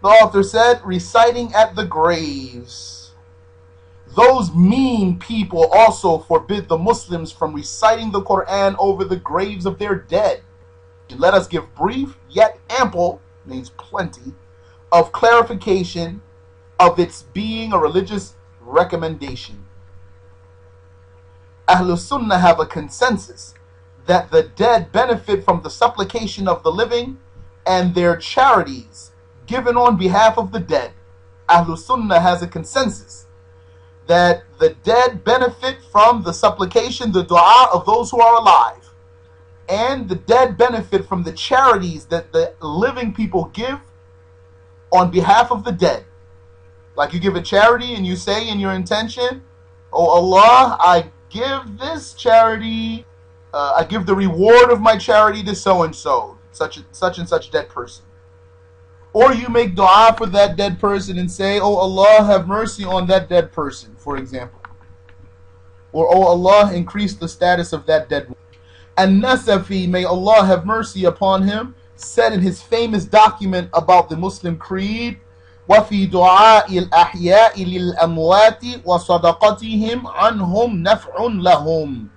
The author said, reciting at the graves. Those mean people also forbid the Muslims from reciting the Qur'an over the graves of their dead. Let us give brief yet ample, means plenty, of clarification of its being a religious recommendation. Ahlus Sunnah have a consensus that the dead benefit from the supplication of the living and their charities given on behalf of the dead. Ahlus Sunnah has a consensus that the dead benefit from the supplication, the dua of those who are alive, and the dead benefit from the charities that the living people give on behalf of the dead. Like you give a charity and you say in your intention, "Oh Allah, I give this charity, I give the reward of my charity to so-and-so, such and such dead person." Or you make dua for that dead person and say, "Oh Allah, have mercy on that dead person," for example. Or, "Oh Allah, increase the status of that dead one." And Nasafi, may Allah have mercy upon him, said in his famous document about the Muslim creed, وَفِي دُعَاءِ الْأَحْيَاءِ لِلْأَمْوَاتِ وَصَدَقَتِهِمْ عَنْهُمْ نَفْعٌ لَهُمْ,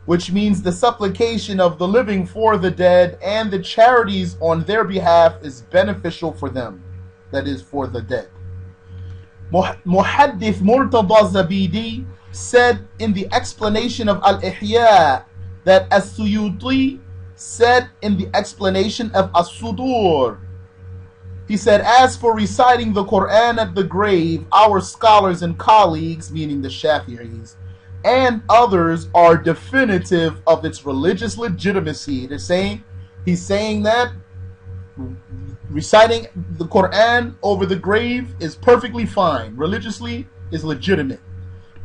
which means the supplication of the living for the dead and the charities on their behalf is beneficial for them, that is, for the dead. Muhaddith Murtada Zabidi said in the explanation of Al-Ihya that As-Suyuti said in the explanation of As-Sudur. He said, as for reciting the Qur'an at the grave, our scholars and colleagues, meaning the Shafi'is, and others are definitive of its religious legitimacy. He's saying that reciting the Qur'an over the grave is perfectly fine. Religiously is legitimate.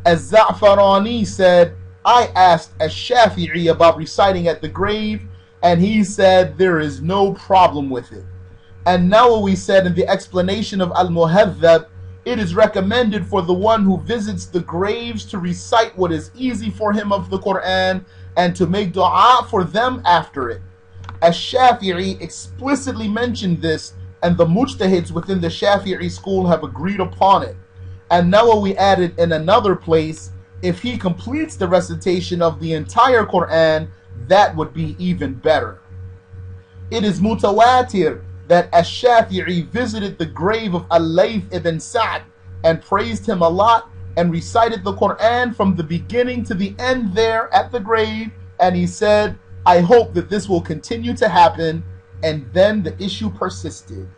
As Za'farani said, I asked Ash-Shafi'i about reciting at the grave, and he said there is no problem with it. And Nawawi said in the explanation of Al-Muhadhab, it is recommended for the one who visits the graves to recite what is easy for him of the Qur'an and to make dua for them after it. Ash-Shafi'i explicitly mentioned this, and the mujtahids within the Shafi'i school have agreed upon it. And Nawawi added in another place, if he completes the recitation of the entire Qur'an, that would be even better. It is mutawatir that Ash-Shafi'i visited the grave of Al-Layth ibn Sa'd and praised him a lot and recited the Qur'an from the beginning to the end there at the grave, and he said, I hope that this will continue to happen, and then the issue persisted.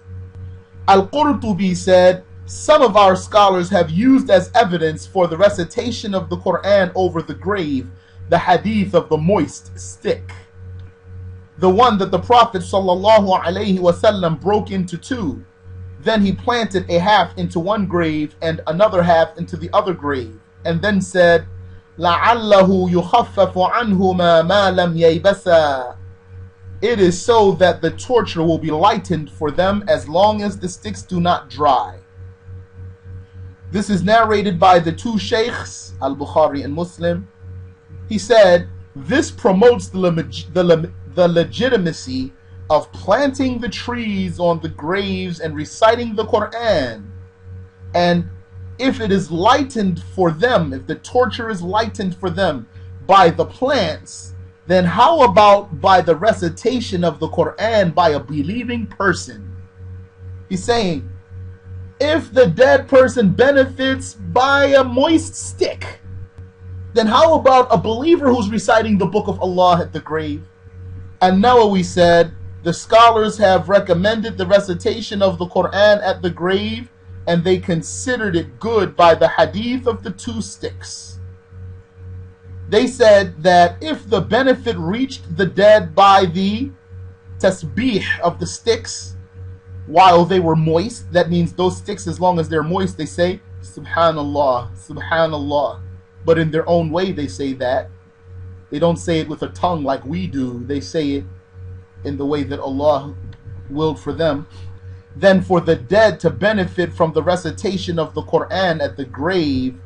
Al-Qurtubi said, some of our scholars have used as evidence for the recitation of the Qur'an over the grave the hadith of the moist stick, the one that the Prophet ﷺ broke into two. Then he planted a half into one grave and another half into the other grave, and then said, لَعَلَّهُ يُخَفَّفُ عَنْهُمَا مَا لَمْ يَيْبَسَا. It is so that the torture will be lightened for them as long as the sticks do not dry. This is narrated by the two sheikhs, Al-Bukhari and Muslim. He said, this promotes the legitimacy of planting the trees on the graves and reciting the Qur'an. And if it is lightened for them, if the torture is lightened for them by the plants, then how about by the recitation of the Qur'an by a believing person? He's saying, if the dead person benefits by a moist stick, then how about a believer who's reciting the book of Allah at the grave? And Nawawi said, the scholars have recommended the recitation of the Qur'an at the grave, and they considered it good by the hadith of the two sticks. They said that if the benefit reached the dead by the tasbih of the sticks while they were moist, that means those sticks, as long as they're moist, they say, Subhanallah, Subhanallah. But in their own way they say that. They don't say it with a tongue like we do. They say it in the way that Allah willed for them. Then for the dead to benefit from the recitation of the Qur'an at the grave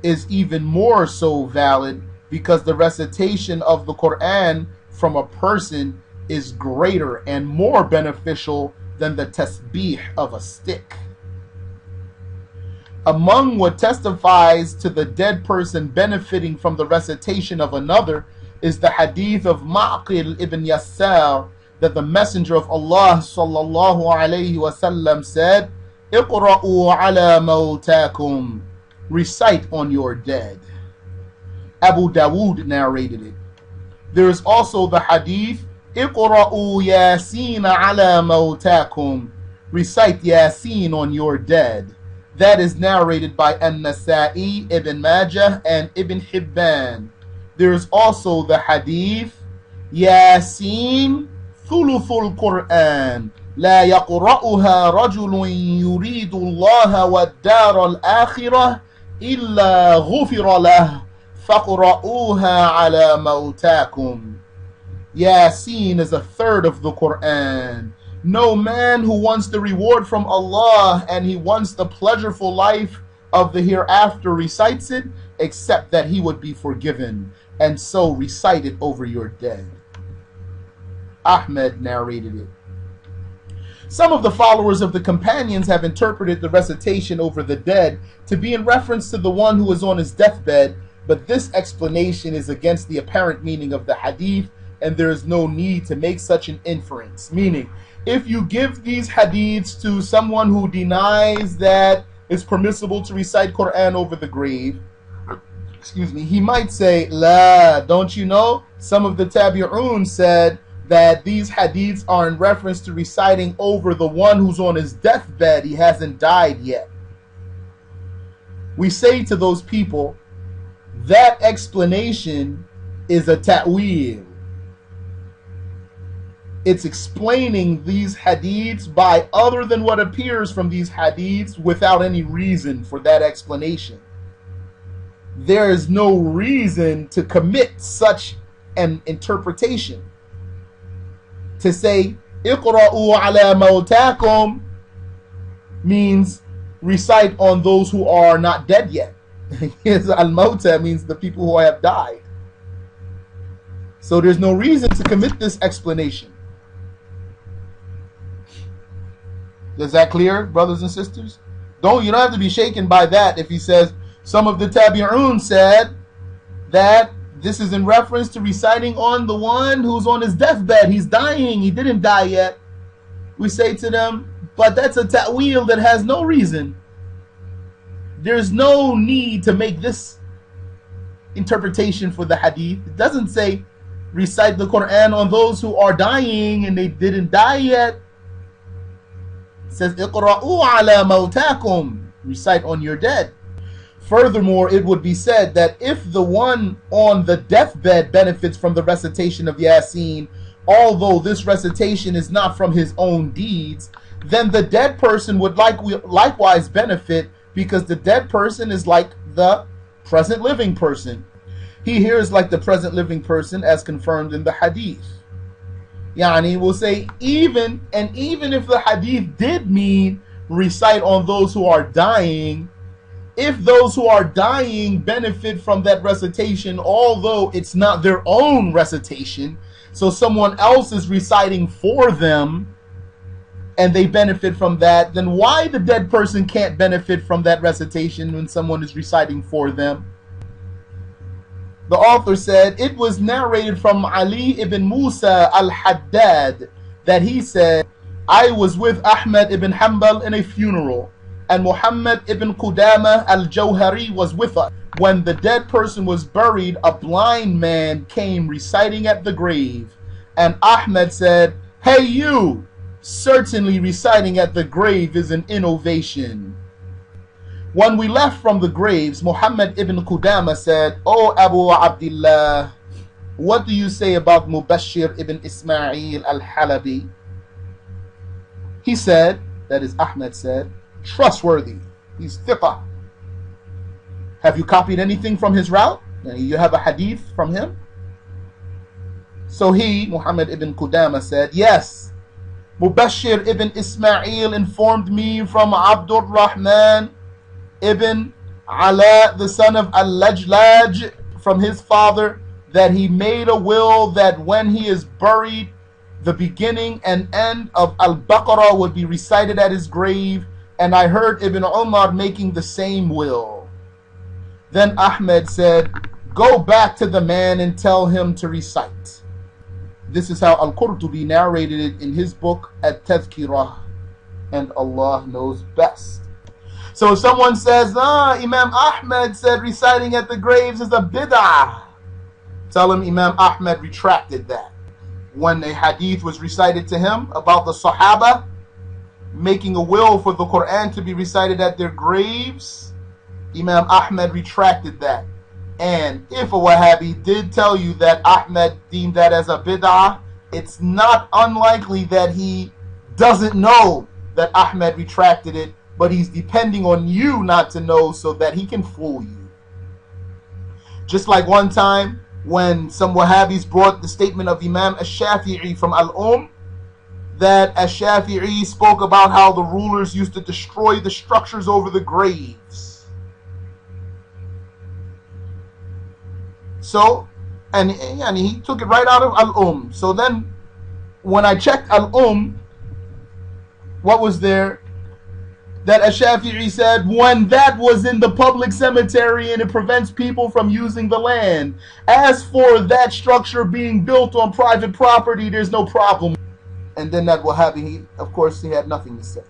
is even more so valid, because the recitation of the Qur'an from a person is greater and more beneficial than the tasbih of a stick. Among what testifies to the dead person benefiting from the recitation of another is the hadith of Ma'qil ibn Yassar, that the Messenger of Allah sallallahu alayhi wasallam said, "Iqra'u ala mawtakum," recite on your dead. Abu Dawood narrated it. There is also the hadith, "Iqra'u Yasin ala mawtakum," recite Yasin on your dead. That is narrated by An-Nasa'i, Ibn Majah, and Ibn Hibban. There is also the hadith, "Yasin thuluthul Qur'an, la yaqra'uha rajulun yuridu Allah wa ad-dar al-akhirah illa ghufira lah, faqra'uha ala mawtakum." Yasin is a third of the Qur'an. No man who wants the reward from Allah and he wants the pleasurable life of the hereafter recites it, except that he would be forgiven, and so recite it over your dead. Ahmed narrated it. Some of the followers of the companions have interpreted the recitation over the dead to be in reference to the one who is on his deathbed, but this explanation is against the apparent meaning of the hadith, and there is no need to make such an inference. Meaning, if you give these hadiths to someone who denies that it's permissible to recite Qur'an over the grave, he might say, "La, don't you know? Some of the tabi'un said that these hadiths are in reference to reciting over the one who's on his deathbed. He hasn't died yet." We say to those people, that explanation is a ta'wil. It's explaining these hadiths by other than what appears from these hadiths without any reason for that explanation. There is no reason to commit such an interpretation. To say, "Iqra'u ala mawtakum" means recite on those who are not dead yet. Al-mawta means the people who have died. So there's no reason to commit this explanation. Is that clear, brothers and sisters? You don't have to be shaken by that if he says, some of the tabi'un said that this is in reference to reciting on the one who's on his deathbed. He's dying. He didn't die yet. We say to them, but that's a ta'wil that has no reason. There's no need to make this interpretation for the hadith. It doesn't say recite the Qur'an on those who are dying and they didn't die yet. It says, "Iqra'u ala mawtakum," recite on your dead. Furthermore, it would be said that if the one on the deathbed benefits from the recitation of Yasin, although this recitation is not from his own deeds, then the dead person would likewise benefit, because the dead person is like the present living person. He here is like the present living person as confirmed in the hadith. Yani will say, even if the hadith did mean recite on those who are dying, if those who are dying benefit from that recitation, although it's not their own recitation, so someone else is reciting for them and they benefit from that, then why the dead person can't benefit from that recitation when someone is reciting for them? The author said, it was narrated from Ali ibn Musa al-Haddad that he said, "I was with Ahmad ibn Hanbal in a funeral, and Muhammad ibn Qudama al-Jawhari was with us. When the dead person was buried, a blind man came reciting at the grave, and Ahmad said, 'Hey you, certainly reciting at the grave is an innovation.' When we left from the graves, Muhammad ibn Qudama said, 'O Abu Abdullah, what do you say about Mubashir ibn Ismail al-Halabi?' He said, that is Ahmad said, 'Trustworthy, he's thiqah.' 'Have you copied anything from his route? You have a hadith from him?' So he, Muhammad ibn Qudama, said, 'Yes, Mubashir ibn Ismail informed me from Abdul Rahman ibn Ala, the son of Al-Lajlaj, from his father, that he made a will that when he is buried, the beginning and end of Al-Baqarah would be recited at his grave, and I heard Ibn Umar making the same will. Then Ahmed said, go back to the man and tell him to recite. This is how Al-Qurtubi narrated it in his book At-Tadhkirah, and Allah knows best. So if someone says, Imam Ahmed said reciting at the graves is a bid'ah, tell him Imam Ahmed retracted that. When a hadith was recited to him about the Sahaba making a will for the Qur'an to be recited at their graves, Imam Ahmed retracted that. And if a Wahhabi did tell you that Ahmed deemed that as a bid'ah, it's not unlikely that he doesn't know that Ahmed retracted it, but he's depending on you not to know so that he can fool you. Just like one time when some Wahhabis brought the statement of Imam Ash-Shafi'i from that Ash-Shafi'i spoke about how the rulers used to destroy the structures over the graves. So, and he took it right out of So then, when I checked what was there? That Ash-Shafi'i said, when that was in the public cemetery and it prevents people from using the land. As for that structure being built on private property, there's no problem. And then that Wahhabi, of course, he had nothing to say.